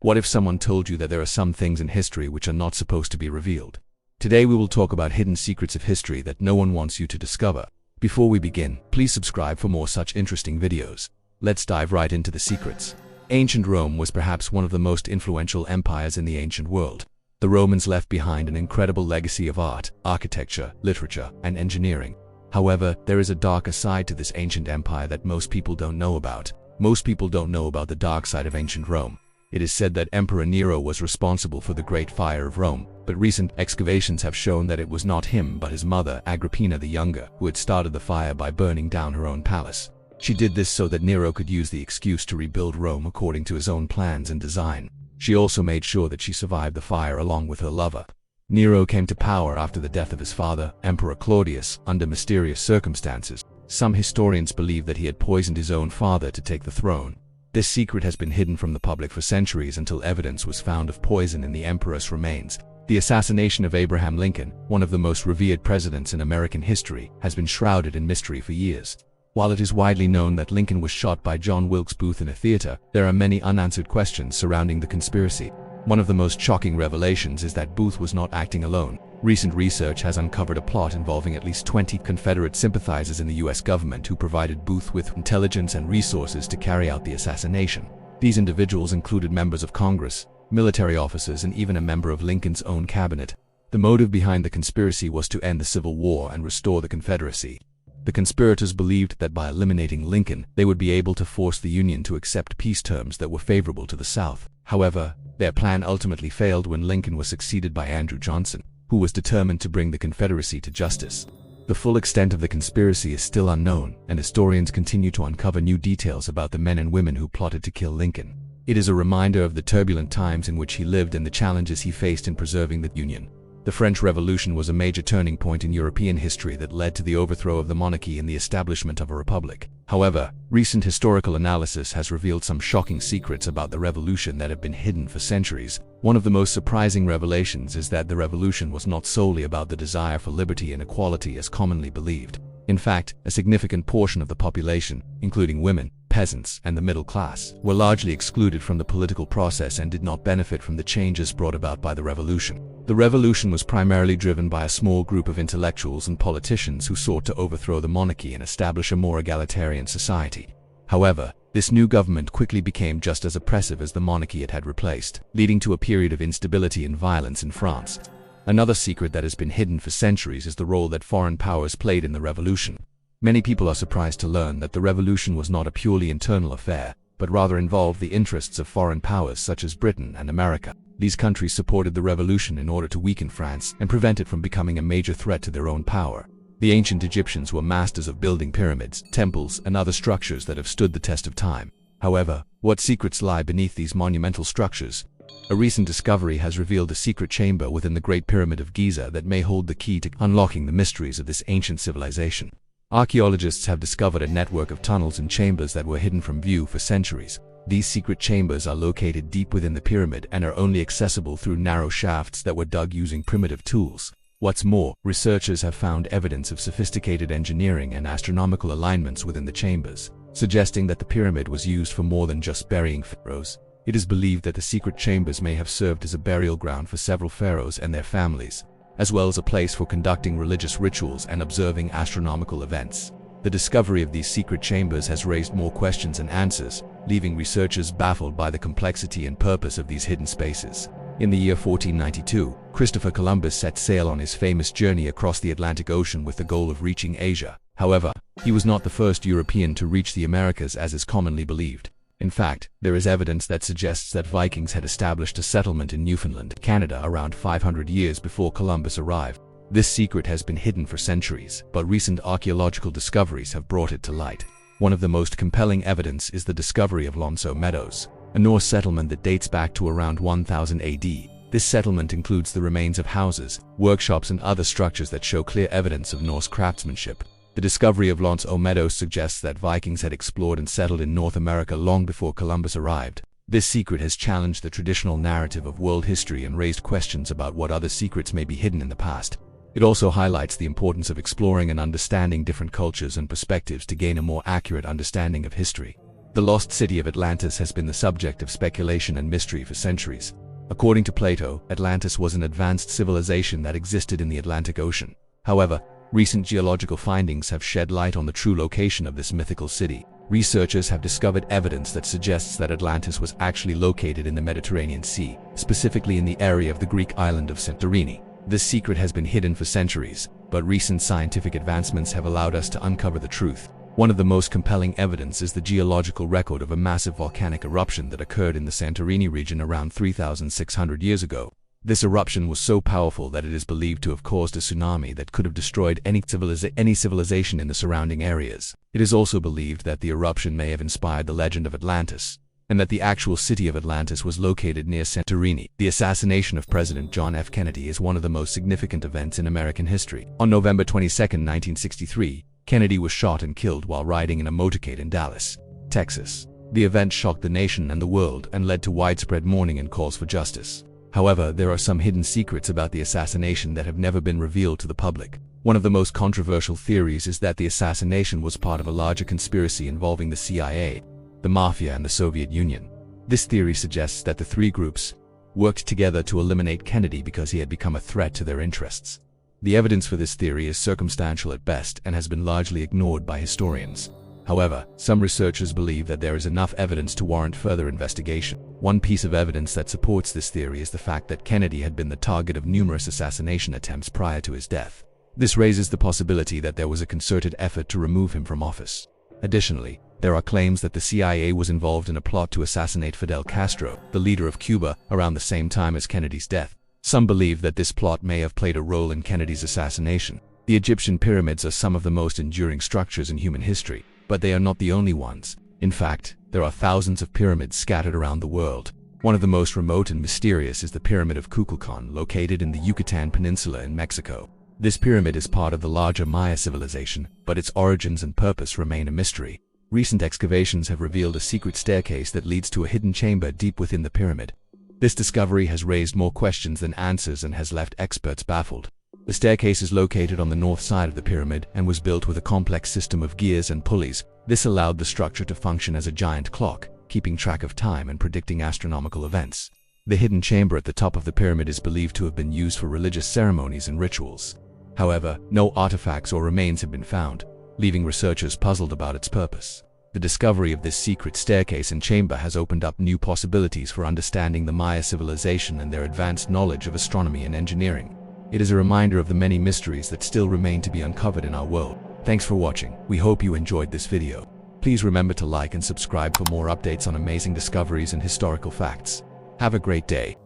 What if someone told you that there are some things in history which are not supposed to be revealed? Today we will talk about hidden secrets of history that no one wants you to discover. Before we begin, please subscribe for more such interesting videos. Let's dive right into the secrets. Ancient Rome was perhaps one of the most influential empires in the ancient world. The Romans left behind an incredible legacy of art, architecture, literature, and engineering. However, there is a darker side to this ancient empire that most people don't know about. Most people don't know about the dark side of ancient Rome. It is said that Emperor Nero was responsible for the Great Fire of Rome, but recent excavations have shown that it was not him but his mother, Agrippina the Younger, who had started the fire by burning down her own palace. She did this so that Nero could use the excuse to rebuild Rome according to his own plans and design. She also made sure that she survived the fire along with her lover. Nero came to power after the death of his father, Emperor Claudius, under mysterious circumstances. Some historians believe that he had poisoned his own father to take the throne. This secret has been hidden from the public for centuries until evidence was found of poison in the emperor's remains. The assassination of Abraham Lincoln, one of the most revered presidents in American history, has been shrouded in mystery for years. While it is widely known that Lincoln was shot by John Wilkes Booth in a theater, there are many unanswered questions surrounding the conspiracy. One of the most shocking revelations is that Booth was not acting alone. Recent research has uncovered a plot involving at least 20 Confederate sympathizers in the US government who provided Booth with intelligence and resources to carry out the assassination. These individuals included members of Congress, military officers, and even a member of Lincoln's own cabinet. The motive behind the conspiracy was to end the Civil War and restore the Confederacy. The conspirators believed that by eliminating Lincoln, they would be able to force the Union to accept peace terms that were favorable to the South. However, their plan ultimately failed when Lincoln was succeeded by Andrew Johnson, who was determined to bring the Confederacy to justice. The full extent of the conspiracy is still unknown, and historians continue to uncover new details about the men and women who plotted to kill Lincoln. It is a reminder of the turbulent times in which he lived and the challenges he faced in preserving the Union. The French Revolution was a major turning point in European history that led to the overthrow of the monarchy and the establishment of a republic. However, recent historical analysis has revealed some shocking secrets about the revolution that have been hidden for centuries. One of the most surprising revelations is that the revolution was not solely about the desire for liberty and equality as commonly believed. In fact, a significant portion of the population, including women, peasants, and the middle class, were largely excluded from the political process and did not benefit from the changes brought about by the revolution. The revolution was primarily driven by a small group of intellectuals and politicians who sought to overthrow the monarchy and establish a more egalitarian society. However, this new government quickly became just as oppressive as the monarchy it had replaced, leading to a period of instability and violence in France. Another secret that has been hidden for centuries is the role that foreign powers played in the revolution. Many people are surprised to learn that the revolution was not a purely internal affair, but rather involved the interests of foreign powers such as Britain and America. These countries supported the revolution in order to weaken France and prevent it from becoming a major threat to their own power. The ancient Egyptians were masters of building pyramids, temples, and other structures that have stood the test of time. However, what secrets lie beneath these monumental structures? A recent discovery has revealed a secret chamber within the Great Pyramid of Giza that may hold the key to unlocking the mysteries of this ancient civilization. Archaeologists have discovered a network of tunnels and chambers that were hidden from view for centuries. These secret chambers are located deep within the pyramid and are only accessible through narrow shafts that were dug using primitive tools. What's more, researchers have found evidence of sophisticated engineering and astronomical alignments within the chambers, suggesting that the pyramid was used for more than just burying pharaohs. It is believed that the secret chambers may have served as a burial ground for several pharaohs and their families, as well as a place for conducting religious rituals and observing astronomical events. The discovery of these secret chambers has raised more questions than answers, leaving researchers baffled by the complexity and purpose of these hidden spaces. In the year 1492, Christopher Columbus set sail on his famous journey across the Atlantic Ocean with the goal of reaching Asia. However, he was not the first European to reach the Americas as is commonly believed. In fact, there is evidence that suggests that Vikings had established a settlement in Newfoundland, Canada around 500 years before Columbus arrived. This secret has been hidden for centuries, but recent archaeological discoveries have brought it to light. One of the most compelling evidence is the discovery of Lonso Meadows, a Norse settlement that dates back to around 1000 AD. This settlement includes the remains of houses, workshops, and other structures that show clear evidence of Norse craftsmanship. The discovery of Lonso Meadows suggests that Vikings had explored and settled in North America long before Columbus arrived. This secret has challenged the traditional narrative of world history and raised questions about what other secrets may be hidden in the past. It also highlights the importance of exploring and understanding different cultures and perspectives to gain a more accurate understanding of history. The lost city of Atlantis has been the subject of speculation and mystery for centuries. According to Plato, Atlantis was an advanced civilization that existed in the Atlantic Ocean. However, recent geological findings have shed light on the true location of this mythical city. Researchers have discovered evidence that suggests that Atlantis was actually located in the Mediterranean Sea, specifically in the area of the Greek island of Santorini. This secret has been hidden for centuries, but recent scientific advancements have allowed us to uncover the truth. One of the most compelling evidence is the geological record of a massive volcanic eruption that occurred in the Santorini region around 3,600 years ago. This eruption was so powerful that it is believed to have caused a tsunami that could have destroyed any civilization in the surrounding areas. It is also believed that the eruption may have inspired the legend of Atlantis, and that the actual city of Atlantis was located near Santorini. The assassination of President John F. Kennedy is one of the most significant events in American history. On November 22, 1963, Kennedy was shot and killed while riding in a motorcade in Dallas, Texas. The event shocked the nation and the world and led to widespread mourning and calls for justice. However, there are some hidden secrets about the assassination that have never been revealed to the public. One of the most controversial theories is that the assassination was part of a larger conspiracy involving the CIA, the Mafia, and the Soviet Union. This theory suggests that the three groups worked together to eliminate Kennedy because he had become a threat to their interests. The evidence for this theory is circumstantial at best and has been largely ignored by historians. However, some researchers believe that there is enough evidence to warrant further investigation. One piece of evidence that supports this theory is the fact that Kennedy had been the target of numerous assassination attempts prior to his death. This raises the possibility that there was a concerted effort to remove him from office. Additionally, there are claims that the CIA was involved in a plot to assassinate Fidel Castro, the leader of Cuba, around the same time as Kennedy's death. Some believe that this plot may have played a role in Kennedy's assassination. The Egyptian pyramids are some of the most enduring structures in human history, but they are not the only ones. In fact, there are thousands of pyramids scattered around the world. One of the most remote and mysterious is the Pyramid of Kukulkan, located in the Yucatan Peninsula in Mexico. This pyramid is part of the larger Maya civilization, but its origins and purpose remain a mystery. Recent excavations have revealed a secret staircase that leads to a hidden chamber deep within the pyramid. This discovery has raised more questions than answers and has left experts baffled. The staircase is located on the north side of the pyramid and was built with a complex system of gears and pulleys. This allowed the structure to function as a giant clock, keeping track of time and predicting astronomical events. The hidden chamber at the top of the pyramid is believed to have been used for religious ceremonies and rituals. However, no artifacts or remains have been found, leaving researchers puzzled about its purpose. The discovery of this secret staircase and chamber has opened up new possibilities for understanding the Maya civilization and their advanced knowledge of astronomy and engineering. It is a reminder of the many mysteries that still remain to be uncovered in our world. Thanks for watching. We hope you enjoyed this video. Please remember to like and subscribe for more updates on amazing discoveries and historical facts. Have a great day.